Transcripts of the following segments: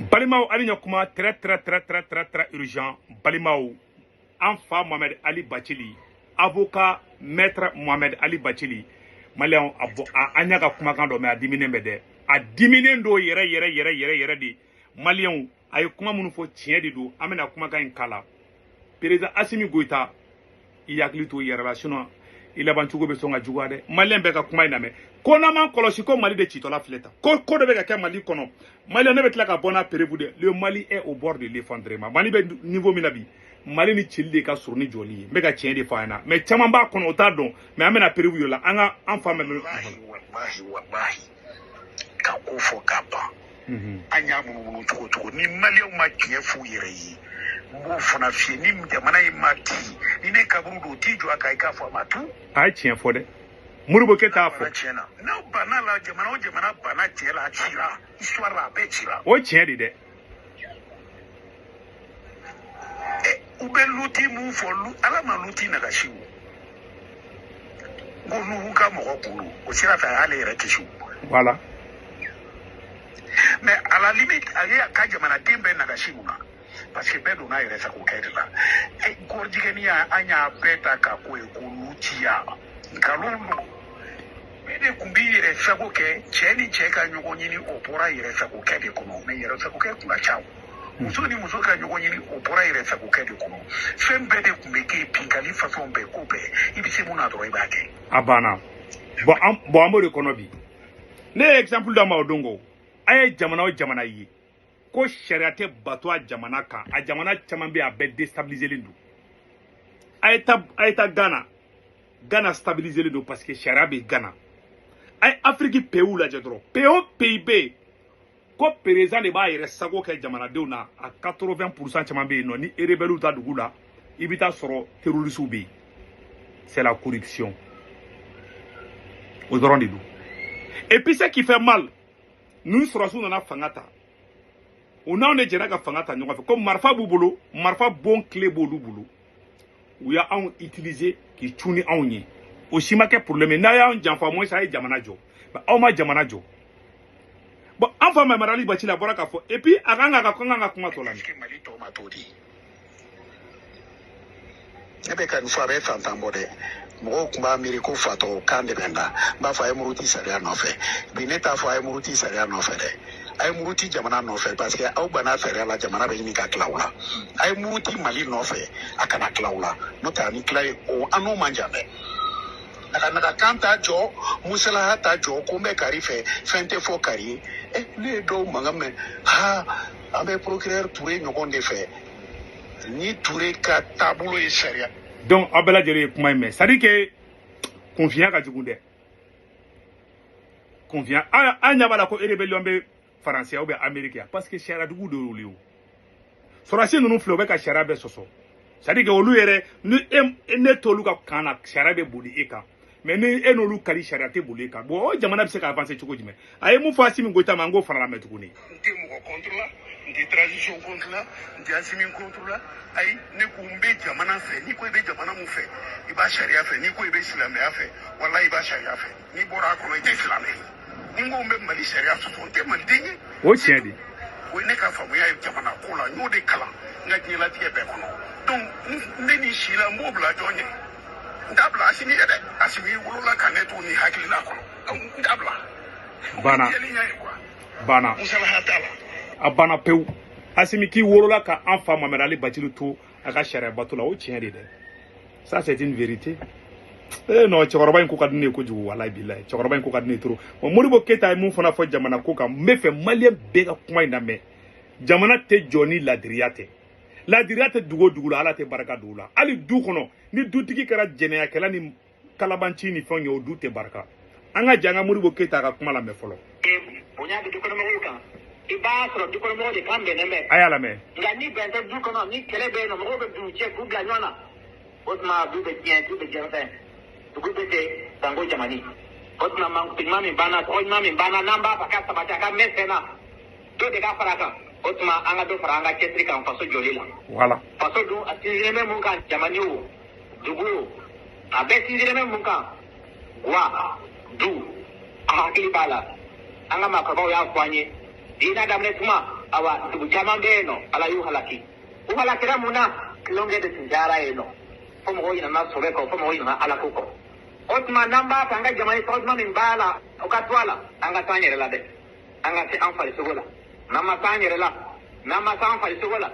Balimao Ali Nyokuma, très urgent. Balimao, enfant Mohamed Ali Bachili, avocat maître Mohamed Ali Bachili, Malian Anyaga Kumakando, mais à diminuer Mede. À diminuer do yere di. Malian, ayo kuma munufo tien di do, amena Kumaka in kala. Président Assimi Goïta, il y a glito yere, sinon, il a bantugo besonga jugade. Malien beka kuma iname. Konaman kolosiko Mali de Chitola Fleta. Ko de beka Mali kono. Mali ne betlaka bona perebude. Le Mali est au bord de l'effondrement. Mali be niveau minabi. Mali ni chili ka surni joli. Mega chien de faina. Mais chamamba kono otado. Mais amena perebu yola. Anga enfame me. Wallahi. Ka kofo kapa. Anya mu tuko ni Mali o ma kien fu yere yi. Mbo fona fie ni mjamana imati. Ni ne kaburu do tijo aka ikafu amatu. Ai chien fode. Murubo keta afo. Na bana la jamana bana chela chira. Histoire la be chira. O chien de. Ube luti mu folu ala maluti na gashiwu. Ngonu huka moko kulu. Osira fa ale yere kishu. Voilà. Mais à la limite, aya ka jamana timbe na gashiwu na. Parce que bedo na yere sa ko kedela. Gorjigeni anya beta ka ko ekuluti ya. Kalundu mede kumbi yere sako ke cheni cheka nyugo nyini opora yere sako ke de kono me yere sako ke kula chao musoni musoka nyugo nyini opora yere sako ke de kono sembe de kumbi ke pingali façon be coupe ibisi muna do ibake abana bo amore kono bi ne exemple da maudongo ay jamana o jamana yi ko shariate bato a jamana ka a jamana chamambe a be déstabiliser lindu ayta Ghana stabiliser le parce que Charabe Ghana. Ay Afrique pays la jadro. PIB. Ko président de ba yere sago ke jamana de na à 80% chamambe no ni rebelu ta dugula ibita soro terroriste bi. C'est la corruption. Aux rendez-vous. Et puis ce qui fait mal, nous sommes dans fangata. On a on jera ka fangata nyonga fait comme marfa bubulu, marfa bon clé bolu bulu. Ou ya on utilisé qui tourne en yi aussi ma problème na ya on janfa mo sa jamana jo ba o ma jamana jo bon enfin ma marali ba ci la boraka fo et puis aganga ka konga kuma to la ni mali to ma to di ebe kan fa be fantan bode mo kuma ameriko fato kan de benda ba fa e muruti sariya no fe bi ne ta fa e muruti sariya no fe de ay muruti jamana no fe parce que au bana sariya la jamana be ni ka klaula ay muruti mali no fe akana klaula no ta ni klai o anu manjame naka kanta jo musala hata jo kumbe karife fente fo kari le do mangame ha abe procureur Touré nyokonde fe ni Touré ka tableau e sariya donc abela jere kuma me ça dit que confiant ka jugunde confiant anya bala ko rébellion be français ou bien américain parce que chara dugu de liu sorasi nunu flo be ka chara be soso ça dit que olu yere ni ne tolu ka kana chara be boli eka mais ni enolu kali chara te boli eka bo jamana be se ka avancer chuko jime ay mu fasi mi goita mango fara la metukuni nti mo contre la nti transition contre la nti asimi contre la ay ne kumbe jamana fe ni ko be jamana mu fe iba sharia fe ni ko be islam ya fe wallahi iba sharia fe ni bora ko ite islam ngo mbe mali sharia so te mali dingi o chedi we ne ka famu ya jamana ko la nyo de kala nga ji la tie be kono donc ne ni shila mo bla jonye ndabla asini ede asimi wulula kanetu ni hakili na ko ndabla bana musala hatala abana peu asimi ki wolola ka enfant Mohamed Ali Bachili to aka sharia batula o chien de ça c'est une vérité non chokoroba ko kadne ko jugu wallahi billahi chokoroba ko kadne trop moribo keta mu fona fo jamana ko kam me fe malien be ka kuma ina me jamana te joni ladiriate dugo ala te baraka dula ali du kono ni dutigi kara jeneya kala ni kalabanci ni fonyo du te baraka anga janga moribo keta ka kuma la me folo bonya du kono mo kan iba so du kono mo de kan de me ayala me ngani bente du kono ni kele be no mo be du che bu bla nyona osma du be tien du be jerfen du be de tango jamani osma man tingmami bana o mami bana namba pakata sabata ka mesena do de ka faraka otuma anga do faranga ketri kan faso jolila voilà faso du atinjeme mun kan jamani wo dugu abe tinjeme mun kan wa du akili bala anga makaba ya kwanye ina damne tuma awa dugu caman bɛ yen nɔ ala y'u halaki u halakira mun na tulonkɛ de tun cayara yen nɔ fo mɔgɔw ɲinana sɔbɛ kɔ fo mɔgɔw ɲinana ala ko kɔ o tuma n'an b'a fɛ an ka jamana tɔgɔ duman min b'a la o ka to a la an ka taa an yɛrɛ la dɛ an ka se an farisogo la n'an ma taa an yɛrɛ la n'an ma taa an farisogo la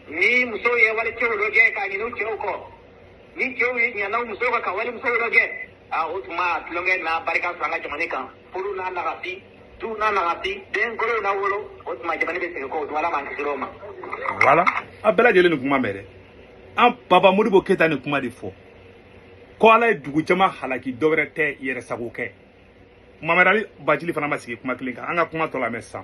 ni musow ye wale cɛw dɔ kɛ k'a ɲini u cɛw kɔ ni cɛw ye ɲana u musow kan ka wale musow dɔ kɛ o tuma tulonkɛ n'a barika sɔrɔ an ka jamana kan furu n'a nagasi du n'a nagasi den kolow n'a wolo o tuma jamana bɛ segin kɔ o tuma ala m'an kisi o ma. Voilà a bɛɛ lajɛlen ni kuma mɛn dɛ an Papa Modibo Keita ni kuma de fɔ ko ala ye dugu caman halaki dɔwɛrɛ tɛ yɛrɛ sago kɛ Mamadu Ali Bacili fana ma sigi kuma kelen kan an ka kuma tɔ lamɛn sisan.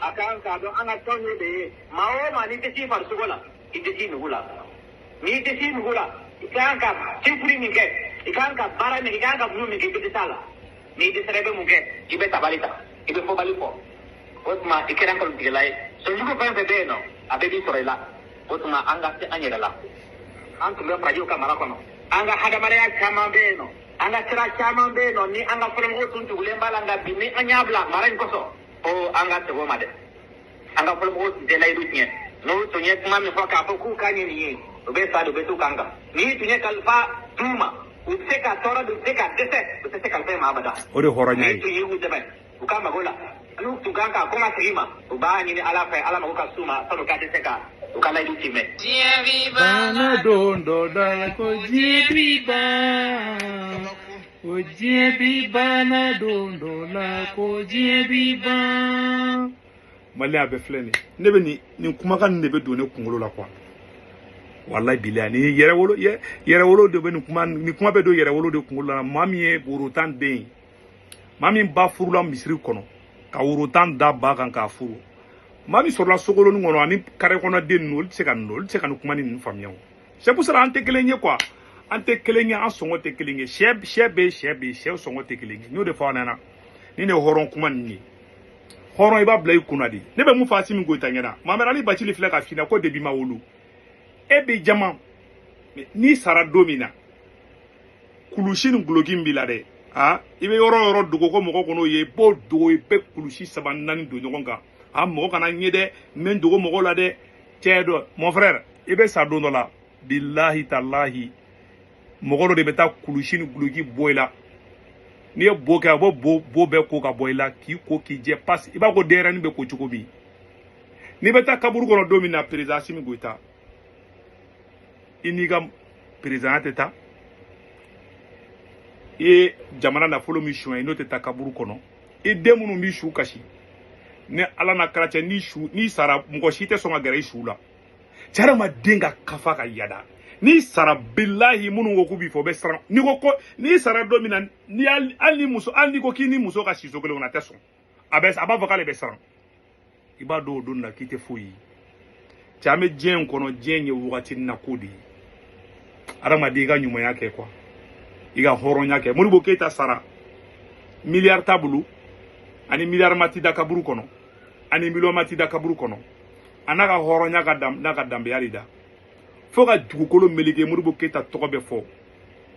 A kan k'a dɔn an ka tɔn ye de ye maa o maa n'i tɛ s'i farisogo la i tɛ s'i nugu la n'i tɛ s'i nugu la i kan ka cifuri min kɛ i kan ka baara min kɛ i kan ka mun min kɛ i bɛ t'a la n'i dɛsɛra i bɛ mun kɛ i bɛ tabali ta i bɛ fɔbali fɔ o tuma i kɛra nkalontigɛla ye sɔnjugu fɛn fɛn bɛ yen nɔ a bɛɛ b'i sɔrɔ i la o tuma an ka se an yɛrɛ la an tun bɛ farajiw ka mara kɔnɔ an ka hadamadenya caman bɛ yen nɔ an ka sira caman bɛ yen nɔ ni an ka fɔlɔmɔgɔw tun tugulen b'a la nka bi ni an y'a bila mara in kɔsɔn an ka segin o ma dɛ an ka fɔlɔmɔgɔw tun tɛ layidu tiɲɛ n'u tun ye kuma min fɔ k'a fɔ k'u ka ɲɛ nin ye u bɛ sa de u bɛ t'u kan kan n'i tun ye kalifa d'u ma u tɛ se ka tɔɔrɔ de u tɛ se ka dɛsɛ u tɛ se kalifa in ma abada O de hɔrɔnya ye. n'i tun ye u dɛmɛ u ka mago la n'u tun kan ka kɔn ka segin ma u b'a ɲini ala fɛ ala mago ka s'u ma sanu ka dɛsɛ ka u ka layidu timɛ. diɲɛ bi bana don dɔ da ko diɲɛ bi ban o diɲɛ bi bana don dɔ la ko diɲɛ bi ban. Malien bɛɛ filɛ ne bɛ nin kumakan de bɛ don ne kunkolo la quoi wallahi bilahi ni yɛrɛwolo de bɛ nin kuma bɛ don yɛrɛwolo de kunkolo la maa min ye woro 10 den maa min ba furula misiri kɔnɔ ka woro 10 da ba kan k'a furu maa min sɔrɔla sogoloni kɔnɔ ani kare kɔnɔ den ninnu olu tɛ se ka nin kuma ni ninnu faamuya o c'est pour ça an tɛ kelen ye quoi an tɛ kelen ye an sɔngɔ tɛ kelen ye sɛ bɛ sɛ sɔngɔ tɛ kelen ye n y'o de fɔ aw ɲɛna ni ne ye hɔrɔn kuma ninnu ye hɔrɔn i b'a bila i kunna de ne bɛ mun fɔ Asimi Goyita ɲɛna Mamadu Ali Bacili filɛ ka f'i ɲɛna ko depuis ma wolo e bɛ jama n'i sara don min na kulusi ni guloki b'i la dɛ i bɛ yɔrɔ o yɔrɔ dogo ko mɔgɔ kɔnɔ ye i b'o dogo i bɛ kulusi 3 4 don ɲɔgɔn kan mɔgɔ kana ɲɛ dɛ n bɛ n dogo mɔgɔw la dɛ cɛ dɔ mon frère i bɛ sa don dɔ la bilahi talahi mɔgɔ dɔ de bɛ taa kulusi ni guloki bɔ i la n'i ye bo kɛ a b'o bo bɛɛ ko ka bɔ i la k'i ko k'i jɛ pasi i b'a ko denyɛrɛnin bɛ ko cogo min n'i bɛ taa kaburu kɔnɔ don min na président Asimi Goyita i n'i ka président tɛ taa i ye jamana nafolo min suɲɛ n'o tɛ taa kaburu kɔnɔ i den minnu b'i su kasi ni ala n'a kɛra cɛ n'i sara mɔgɔ si tɛ sɔn ka gɛrɛ i su la cɛ adamaden ka kafa ka yada n'i sara bilahi minnu ko k'u b'i fɔ o bɛ siran n'i sara don min na hali n'i ko k'i ni muso ka si so kelen kɔnɔ a tɛ sɔn a b'a fɔ k'ale bɛ siran i b'a dɔn o don na k'i tɛ foyi ye cɛ an bɛ diɲɛ in kɔnɔ diɲɛ ye wagati na ko de ye adamaden i ka ɲumanya kɛ quoi i ka hɔrɔnya kɛ Modibo Keita sara miliyari t'a bolo ani miliyari ma ti da kaburu kɔnɔ ani miliyɔn ma ti da kaburu kɔnɔ a n'a ka hɔrɔnya n'a ka danbeya de da fo ka dugukolo meleke Modibo Keita tɔgɔ bɛ fɔ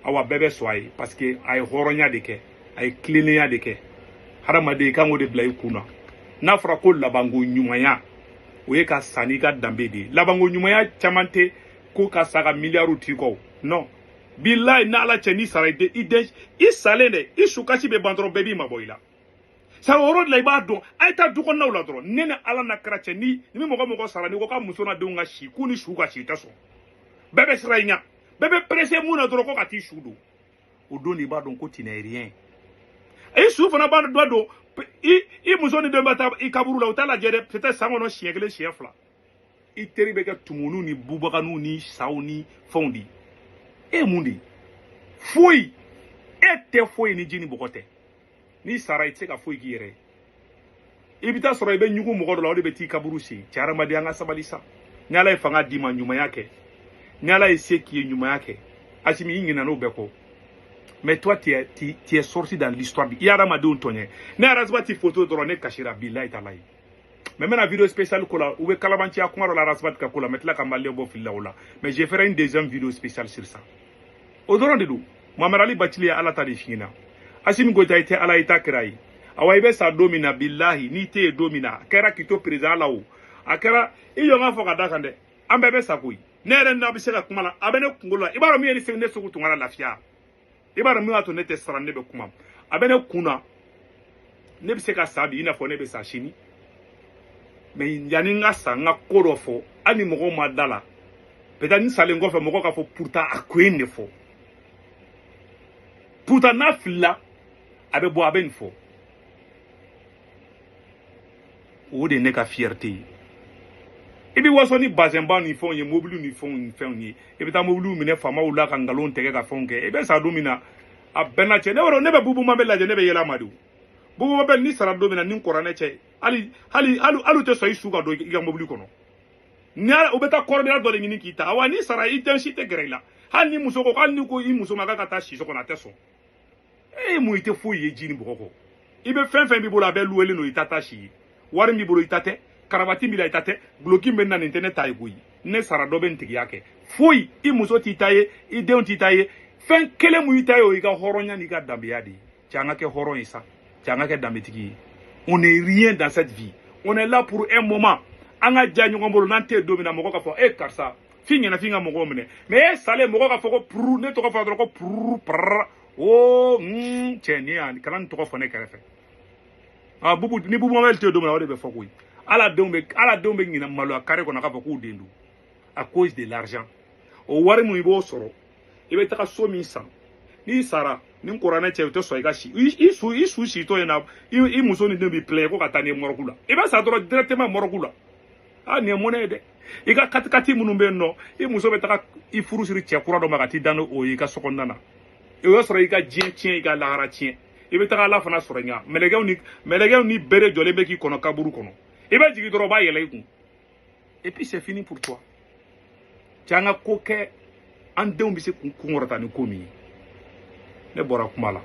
awa bɛɛ bɛ sɔn a ye parce que a ye hɔrɔnya de kɛ a ye tilennenya de kɛ hadamaden i kan k'o de bila i kun na n'a fɔra ko labanko ɲumanya o ye ka sa n'i ka danbe de ye labanko ɲumanya caman tɛ ko ka sa ka miliyariw t'i kɔ non bilahi n'ala cɛ n'i sara i salen dɛ i sukasi bɛ ban dɔrɔn bɛɛ b'i mabɔ i la sa o yɔrɔ de la i b'a dɔn a ye taa du kɔnɔnaw la dɔrɔn ne ni ala na kɛra cɛ ni mɔgɔ sara n'i ko ka muso n'a denw ka si k'u ni su ka si tɛ sɔn bɛɛ bɛ siran i ɲɛ bɛɛ bɛ pressé mun na dɔrɔn ko ka t'i su don o don de i b'a dɔn ko tu n'es rien i su fana b'a dɔn i muso ni den bɛ taa i kaburu la u t'a lajɛ dɛ peut-être san kɔnɔ siɲɛ 1 siɲɛ 2 i teri bɛ kɛ tumunuw ni bubaganinw ni saw ni fɛnw de e mun de foyi e tɛ foyi ni ji ni bɔgɔ tɛ n'i sara i tɛ se ka foyi k'i yɛrɛ ye i bɛ taa sɔrɔ i bɛ ɲugu mɔgɔ dɔ la o de bɛ t'i kaburu sen cɛ hadamadenya an ka sabali sa ni ala ye fanga d'i ma ɲumanya kɛ ni ala ye se k'i ye ɲumanya kɛ Asimi i ɲinɛ n'o bɛɛ kɔ mais toi tu es sorti dans l'histoire i hadamadenw tɔɲɛ ne Arasba ti photo dɔrɔn ne kasira bilahi talahi mais maintenant vidéo spéciale ko la u bɛ kalabanciya kuma dɔ la Arasba ka ko la mais tila ka malien bɔ fili la o la mais je ferai une deuxième vidéo spéciale sur ça o dɔrɔn de don Mamadu Ali Bacili ye ala ta de f'i ɲɛna Asimi Goyita i tɛ ala i t'a kira ye awa ibe sa domina billahi ni te domina kera kito président lawo akera iyo nga foka daka nde ambe be sakoyi nere na bi se ka kuma la abene kungola ibaro mi ni se ne sugu tungala lafiya ibaro mi wato ne te sara ne be kuma abene kuna ne bi se ka sabi ina fo ne be sa shini mais yani nga sa nga korofo ani mogo madala peut-être ni sale ngofe mogo ka fo pourtant akwene fo pourtant na fila abe bo aben fo o de ne ka fierté ibi waso ni bazemba ni fon ye mobile ni fon ni ibi ta mobile mi ne fama wula ka ngalon tege ka fon ke ebe sa domina abena che ne woro ne be bubu mabela je ne be yela madu bubu mabel ni sara domina ni korane che ali te so isu ga do ga mobile kono nya obeta korbe do le ngini kita awani sara intensité grela hani muso ko kalni ko i muso maga ka ta shi so kona teso mu ite fo ye jini boko ibe fen bi bola be luwele no itata shi wari mi bolo itate karabati mi la itate bloki menna internet ay goyi ne sara do ben tigi yake foi i muso ti taye i deun ti taye fen kele mu itaye o iga horonya ni ga dambiadi tianga ke horon isa tianga ke dambetigi on est rien dans cette vie on est là pour un moment anga janyu ngombolo nante domina moko ka fo karsa finga na finga moko mene mais sale moko ka fo ko pru ne to ko fo ko pru oh chenia kan to ko fo ne kerefe bubu ni bubu mel te domina wade be fo ko ala dombe ngina malo akare ko na ka fo ko dendu à cause de l'argent o wari mu ibo soro ibe taka so mi san ni sara ni korana che to so igashi isu shi to yana i muso ni bi play ko katane morokula ibe sa dro directement morokula ni monede iga katikati munumbe no i muso be taka i furu siri che kura do magati dano o iga sokondana e yo soro iga jien iga lahara tien ibe taka la fana soro nya melegew ni bere jole be ki kono kaburu kono ibe jigi dro ba yele ku et puis c'est fini pour toi tianga koke an denw bi se kun ngorota ni komi ne bora kuma la